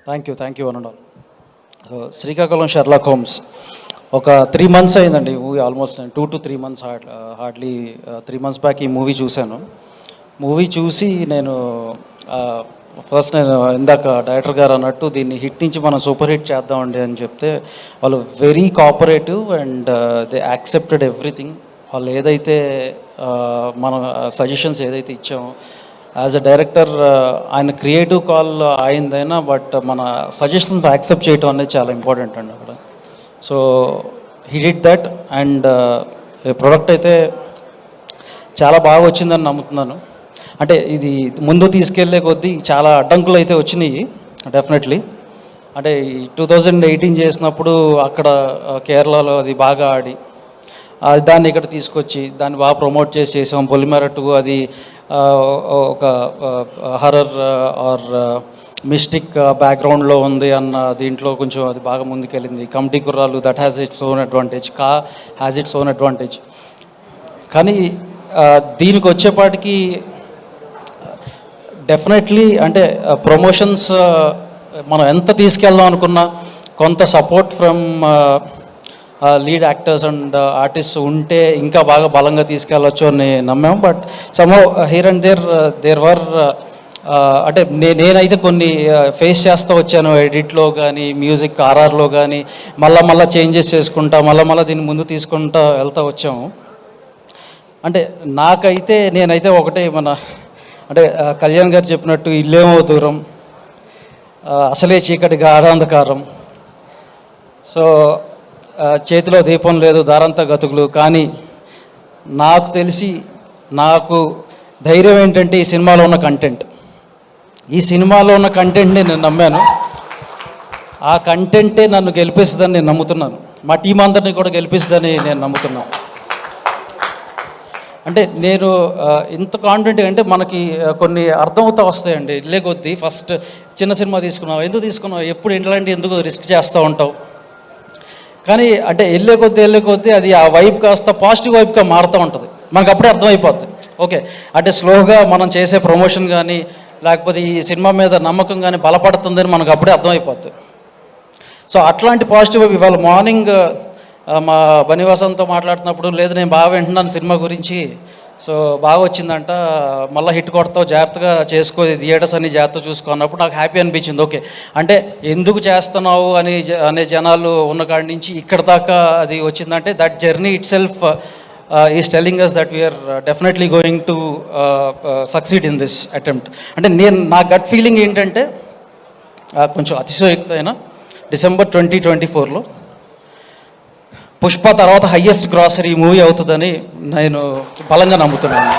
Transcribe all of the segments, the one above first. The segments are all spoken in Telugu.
Thank you one and all. So Srikakulam Sherlock Holmes ఒక 3 months అయిందండి ఈ మూవీ. ఆల్మోస్ట్ నేను 2 to 3 months hardly 3 months back ఈ మూవీ చూశాను. మూవీ చూసి నేను ఫస్ట్ నేను ఇందాక డైరెక్టర్ గారు అన్నట్టు దీన్ని హిట్ నుంచి మనం సూపర్ హిట్ చేద్దామండి అని చెప్తే వాళ్ళు very cooperative and they accepted everything. వాళ్ళు ఏదైతే మన సజెషన్స్ ఏదైతే ఇచ్చామో యాజ్ అ డైరెక్టర్ ఆయన క్రియేటివ్ కాల్ అయిందైనా బట్ మన సజెషన్స్ యాక్సెప్ట్ చేయడం అనేది చాలా ఇంపార్టెంట్ అండి అక్కడ. So he did that and product అయితే చాలా బాగా వచ్చిందని నమ్ముతున్నాను. అంటే ఇది ముందు తీసుకెళ్లే కొద్దీ చాలా అడ్డంకులు అయితే వచ్చినాయి డెఫినెట్లీ. అంటే 2018 చేసినప్పుడు అక్కడ కేరళలో అది బాగా ఆడి దాన్ని ఇక్కడ తీసుకొచ్చి దాన్ని బాగా ప్రమోట్ చేసాం. పొలిమేర 2 అది ఒక హర్రర్ ఆర్ మిస్టిక్ బ్యాక్గ్రౌండ్లో ఉంది అన్న దీంట్లో కొంచెం అది బాగా ముందుకెళ్ళింది. కమిటీ కుర్రాలు that has its own advantage, has its own advantage. కానీ దీనికి వచ్చేపాటికి డెఫినెట్లీ అంటే ప్రమోషన్స్ మనం ఎంత తీసుకెళ్దాం అనుకున్నా కొంత support from lead actors and artist ఉంటే ఇంకా బాగా బలంగా తీసుకెళ్ళచ్చు అని నమ్మాం. But somehow here and there were అంటే నేనైతే కొన్ని ఫేస్ చేస్తూ వచ్చాను ఎడిట్లో కానీ మ్యూజిక్ ఆర్ఆర్లో కానీ మళ్ళా చేంజెస్ చేసుకుంటా మళ్ళా దీన్ని ముందు తీసుకుంటా వెళ్తూ వచ్చాము. అంటే నేనైతే ఒకటే అంటే కళ్యాణ్ గారు చెప్పినట్టు ఇల్లేమో దూరం, అసలే చీకటి గాఢాంధకారం, సో చేతిలో దీపం లేదు దారంతా గతుకులు. కానీ నాకు తెలిసి నాకు ధైర్యం ఏంటంటే ఈ సినిమాలో ఉన్న కంటెంట్ని నేను నమ్మాను. ఆ కంటెంటే నన్ను గెలిపిస్తుందని నేను నమ్ముతున్నాను. మా టీం అందరినీ కూడా గెలిపిస్తుందని నేను నమ్ముతున్నాను. అంటే నేను ఇంత కాన్ఫిడెంట్గా అంటే మనకి కొన్ని అర్థమవుతా వస్తాయండి ఇల్లే కొద్దీ. ఫస్ట్ చిన్న సినిమా తీసుకున్నావు, ఎందుకు తీసుకున్నావు, ఎప్పుడు ఇలాంటి ఎందుకు రిస్క్ చేస్తూ ఉంటావు. కానీ అంటే వెళ్ళే కొద్దీ అది ఆ వైబ్ కాస్త పాజిటివ్ వైబ్గా మారుతూ ఉంటుంది. మనకు అప్పుడే అర్థమైపోద్ది. ఓకే అంటే స్లోగా మనం చేసే ప్రమోషన్ కానీ లేకపోతే ఈ సినిమా మీద నమ్మకం కానీ బలపడుతుందని మనకు అప్పుడే అర్థమైపోద్ది. సో అట్లాంటి పాజిటివ్ వైబ్ ఇవాళ మార్నింగ్ మా బనివాసంతో మాట్లాడుతున్నప్పుడు లేదు నేను బాగా వింటున్నాను సినిమా గురించి, సో బాగా వచ్చిందంట, మళ్ళీ హిట్ కొడతావు, జాగ్రత్తగా చేసుకో, థియేటర్స్ అన్ని జాగ్రత్తగా చూసుకున్నప్పుడు నాకు హ్యాపీ అనిపించింది. ఓకే అంటే ఎందుకు చేస్తున్నావు అనే జనాలు ఉన్న కాడి నుంచి ఇక్కడ దాకా అది వచ్చిందంటే that journey itself is telling us that we are definitely going to succeed in this attempt. అంటే నా గట్ ఫీలింగ్ ఏంటంటే కొంచెం అతిశయోక్తమైన December 2024లో పుష్ప తర్వాత హయ్యెస్ట్ గ్రాసరీ మూవీ అవుతుందని నేను బలంగా నమ్ముతున్నాను.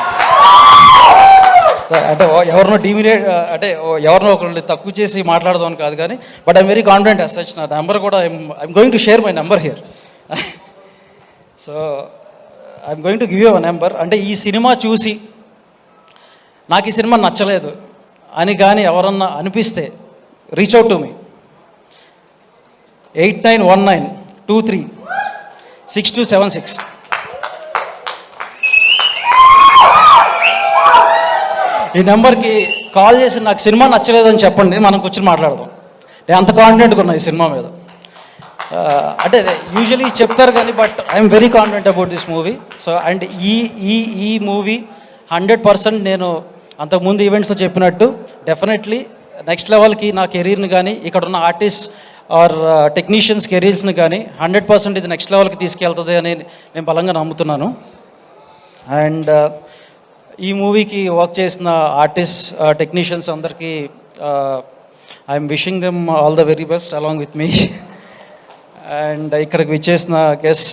అంటే ఎవరినో అంటే ఎవరినో ఒకరిని తక్కువ చేసి మాట్లాడదామని కాదు కానీ but I'm very confident as such. నా నెంబర్ కూడా I'm going to share my number here. So I'm going to give you a number. అంటే ఈ సినిమా చూసి నాకు ఈ సినిమా నచ్చలేదు అని కానీ ఎవరన్నా అనిపిస్తే రీచ్ అవుట్ టు మీ 8919236276. ఈ నెంబర్కి కాల్ చేసి నాకు సినిమా నచ్చలేదని చెప్పండి, మనం కూర్చొని మాట్లాడదాం. నేను అంత కాన్ఫిడెంట్గా ఉన్నా ఈ సినిమా మీద. అంటే యూజువలీ చెప్తారు కానీ but I'm very confident about this movie. So and ఈ మూవీ 100% నేను అంతకుముందు ఈవెంట్స్లో చెప్పినట్టు డెఫినెట్లీ నెక్స్ట్ లెవెల్కి నా కెరీర్ని కానీ ఇక్కడ ఉన్న ఆర్టిస్ట్ ఆర్ టెక్నీషియన్స్ కెరీర్స్ని కానీ 100% ఇది నెక్స్ట్ లెవెల్కి తీసుకెళ్తుంది అని నేను బలంగా నమ్ముతున్నాను. అండ్ ఈ మూవీకి వర్క్ చేసిన ఆర్టిస్ట్ టెక్నీషియన్స్ అందరికీ I'm wishing them all the very best along with me. And ఇక్కడికి విచ్చేసిన గెస్ట్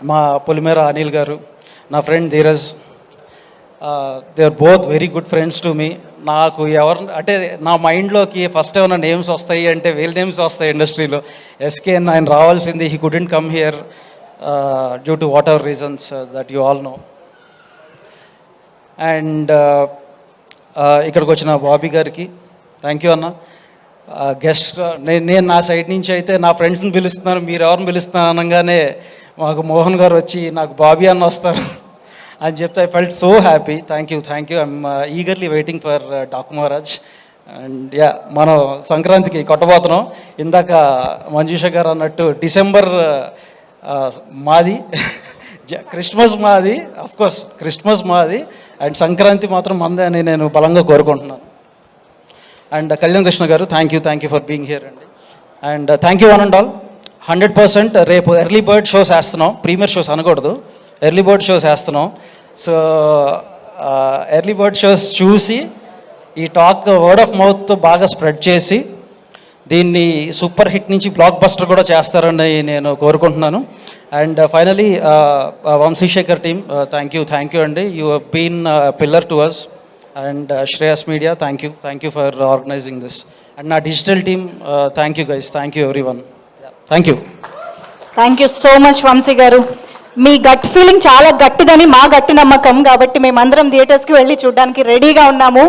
మా పొలిమేర అనిల్ గారు, నా friend Dheeraj, they are both very good friends to me. నాకు అంటే నా మైండ్లోకి ఫస్ట్ ఏమైనా నేమ్స్ వస్తాయి అంటే వీళ్ళ నేమ్స్ వస్తాయి ఇండస్ట్రీలో. ఎస్కేఎన్ ఆయన రావాల్సింది, he couldn't come here due to whatever reasons that you all know. And ఇక్కడికి వచ్చిన బాబీ గారికి థ్యాంక్ యూ అన్న. గెస్ట్ నేను నా సైడ్ నుంచి అయితే నా ఫ్రెండ్స్ని పిలుస్తున్నాను, మీరు ఎవరిని పిలుస్తున్నాను అనగానే మాకు మోహన్ గారు వచ్చి నాకు బాబీ అన్న వస్తారు అని చెప్తే I felt so happy. Thank you. I'm eagerly waiting for Daaku Maharaj. And yeah మనం సంక్రాంతికి కొట్టబోతున్నాం. ఇందాక మంజుష గారు అన్నట్టు డిసెంబర్ మాది, క్రిస్మస్ మాది, కోర్స్ క్రిస్మస్ మాది, అండ్ సంక్రాంతి మాత్రం మందే అని నేను బలంగా కోరుకుంటున్నాను. And Kalyan Krishna garu thank you for being here అండి. And thank you one and all. 100% రేపు ఎర్లీ బర్డ్ షోస్ వేస్తున్నాం, ప్రీమియర్ షోస్ అనకూడదు, ఎర్లీ బర్డ్ షోస్ వేస్తున్నాం. సో ఎర్లీ బర్డ్ షోస్ చూసి ఈ టాక్ వర్డ్ ఆఫ్ మౌత్ బాగా స్ప్రెడ్ చేసి దీన్ని సూపర్ హిట్ నుంచి బ్లాక్ బస్టర్ కూడా చేస్తారని నేను కోరుకుంటున్నాను. And finally Vamsi Shekar team thank you అండి. You have been pillar to us. And Shreyas media thank you for organizing this. And నా digital team thank you guys, thank you everyone, thank you so much Vamsi గారు. మీ గట్ ఫీలింగ్ చాలా గట్టిదని మా గట్టి నమ్మకం, కాబట్టి మేమందరం థియేటర్స్కి వెళ్ళి చూడడానికి రెడీగా ఉన్నాము.